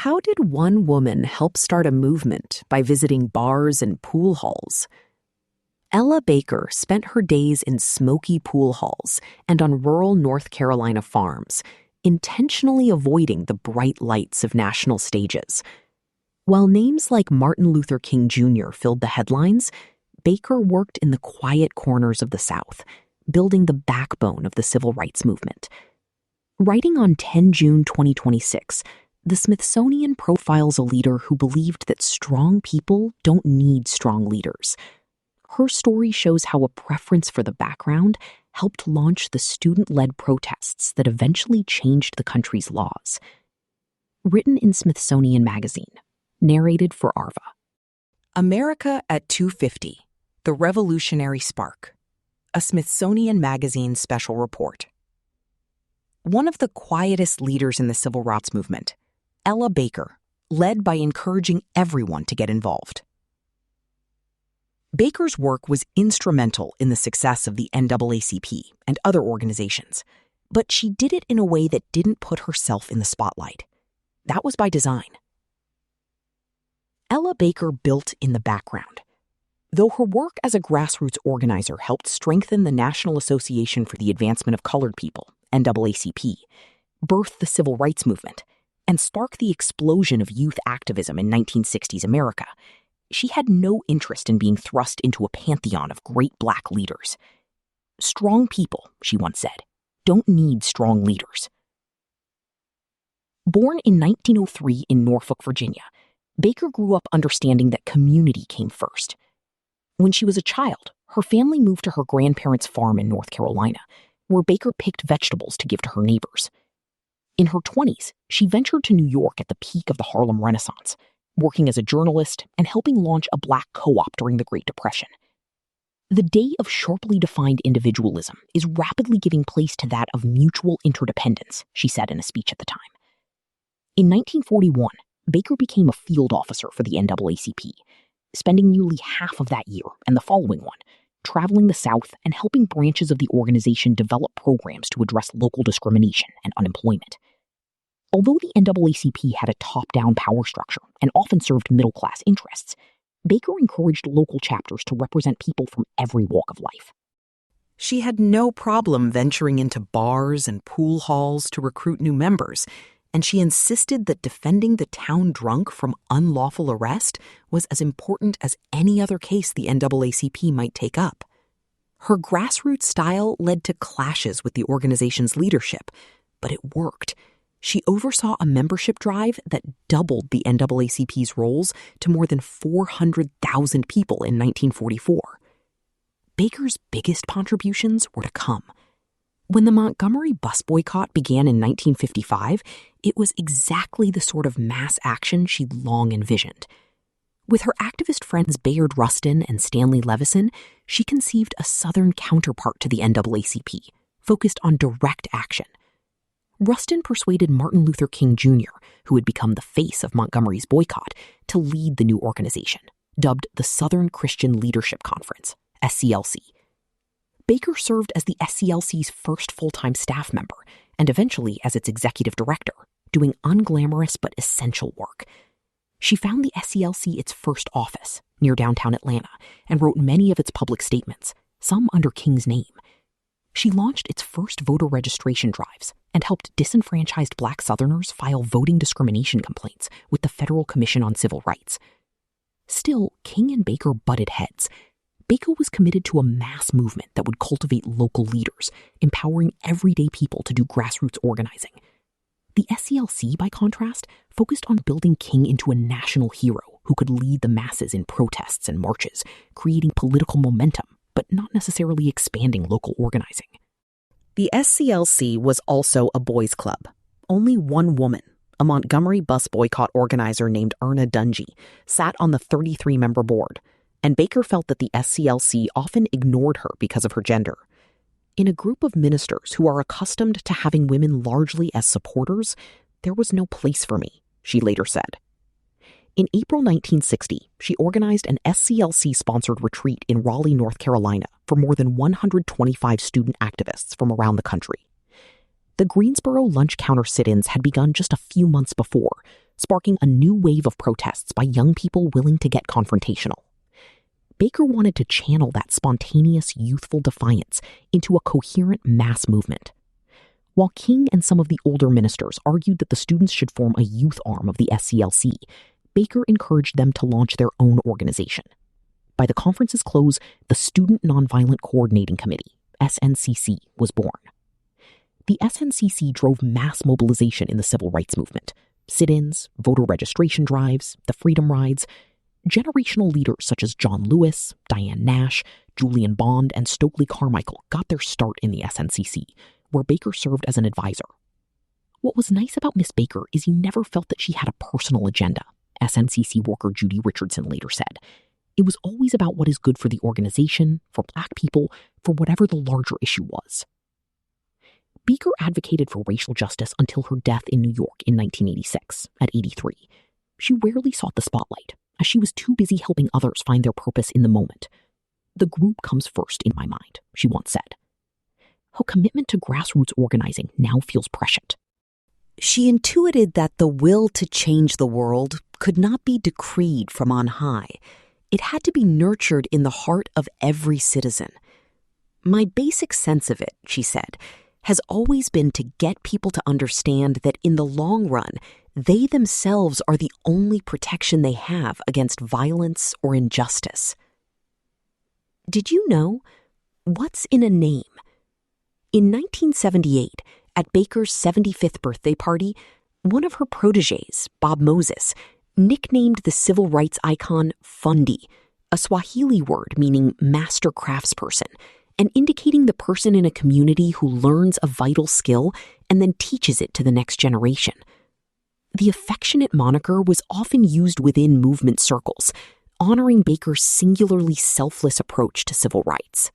How did one woman help start a movement by visiting bars and pool halls? Ella Baker spent her days in smoky pool halls and on rural North Carolina farms, intentionally avoiding the bright lights of national stages. While names like Martin Luther King Jr. filled the headlines, Baker worked in the quiet corners of the South, building the backbone of the civil rights movement. Writing on 10 June 2026, the Smithsonian profiles a leader who believed that strong people don't need strong leaders. Her story shows how a preference for the background helped launch the student-led protests that eventually changed the country's laws. Written in Smithsonian Magazine. Narrated for Arva. America at 250, The Revolutionary Spark. A Smithsonian Magazine special report. One of the quietest leaders in the civil rights movement, Ella Baker, led by encouraging everyone to get involved. Baker's work was instrumental in the success of the NAACP and other organizations, but she did it in a way that didn't put herself in the spotlight. That was by design. Ella Baker built in the background. Though her work as a grassroots organizer helped strengthen the National Association for the Advancement of Colored People, NAACP, birth the civil rights movement, and spark the explosion of youth activism in 1960s America, she had no interest in being thrust into a pantheon of great black leaders. Strong people, she once said, don't need strong leaders. Born in 1903 in Norfolk, Virginia, Baker grew up understanding that community came first. When she was a child, her family moved to her grandparents' farm in North Carolina, where Baker picked vegetables to give to her neighbors. In her 20s, she ventured to New York at the peak of the Harlem Renaissance, working as a journalist and helping launch a black co-op during the Great Depression. The day of sharply defined individualism is rapidly giving place to that of mutual interdependence, she said in a speech at the time. In 1941, Baker became a field officer for the NAACP, spending nearly half of that year and the following one traveling the South and helping branches of the organization develop programs to address local discrimination and unemployment. Although the NAACP had a top-down power structure and often served middle-class interests, Baker encouraged local chapters to represent people from every walk of life. She had no problem venturing into bars and pool halls to recruit new members, and she insisted that defending the town drunk from unlawful arrest was as important as any other case the NAACP might take up. Her grassroots style led to clashes with the organization's leadership, but it worked. She oversaw a membership drive that doubled the NAACP's rolls to more than 400,000 people in 1944. Baker's biggest contributions were to come. When the Montgomery bus boycott began in 1955, it was exactly the sort of mass action she'd long envisioned. With her activist friends Bayard Rustin and Stanley Levison, she conceived a Southern counterpart to the NAACP, focused on direct action. Rustin persuaded Martin Luther King Jr., who had become the face of Montgomery's boycott, to lead the new organization, dubbed the Southern Christian Leadership Conference, SCLC. Baker served as the SCLC's first full-time staff member and eventually as its executive director, doing unglamorous but essential work. She found the SCLC its first office, near downtown Atlanta, and wrote many of its public statements, some under King's name. She launched its first voter registration drives and helped disenfranchised black Southerners file voting discrimination complaints with the Federal Commission on Civil Rights. Still, King and Baker butted heads. Baker was committed to a mass movement that would cultivate local leaders, empowering everyday people to do grassroots organizing. The SCLC, by contrast, focused on building King into a national hero who could lead the masses in protests and marches, creating political momentum, but not necessarily expanding local organizing. The SCLC was also a boys' club. Only one woman, a Montgomery bus boycott organizer named Erna Dungy, sat on the 33-member board, and Baker felt that the SCLC often ignored her because of her gender. In a group of ministers who are accustomed to having women largely as supporters, there was no place for me, she later said. In April 1960, she organized an SCLC-sponsored retreat in Raleigh, North Carolina, for more than 125 student activists from around the country. The Greensboro lunch counter sit-ins had begun just a few months before, sparking a new wave of protests by young people willing to get confrontational. Baker wanted to channel that spontaneous, youthful defiance into a coherent mass movement. While King and some of the older ministers argued that the students should form a youth arm of the SCLC, Baker encouraged them to launch their own organization. By the conference's close, the Student Nonviolent Coordinating Committee, SNCC, was born. The SNCC drove mass mobilization in the civil rights movement. Sit-ins, voter registration drives, the Freedom Rides. Generational leaders such as John Lewis, Diane Nash, Julian Bond, and Stokely Carmichael got their start in the SNCC, where Baker served as an advisor. What was nice about Miss Baker is you never felt that she had a personal agenda, SNCC worker Judy Richardson later said. It was always about what is good for the organization, for Black people, for whatever the larger issue was. Baker advocated for racial justice until her death in New York in 1986, at 83. She rarely sought the spotlight, as she was too busy helping others find their purpose in the moment. "The group comes first in my mind," she once said. Her commitment to grassroots organizing now feels prescient. She intuited that the will to change the world could not be decreed from on high. It had to be nurtured in the heart of every citizen. "My basic sense of it," she said, has always been to get people to understand that in the long run, they themselves are the only protection they have against violence or injustice. Did you know? What's in a name? In 1978, at Baker's 75th birthday party, one of her protégés, Bob Moses, nicknamed the civil rights icon Fundi, a Swahili word meaning master craftsperson, and indicating the person in a community who learns a vital skill and then teaches it to the next generation. The affectionate moniker was often used within movement circles, honoring Baker's singularly selfless approach to civil rights.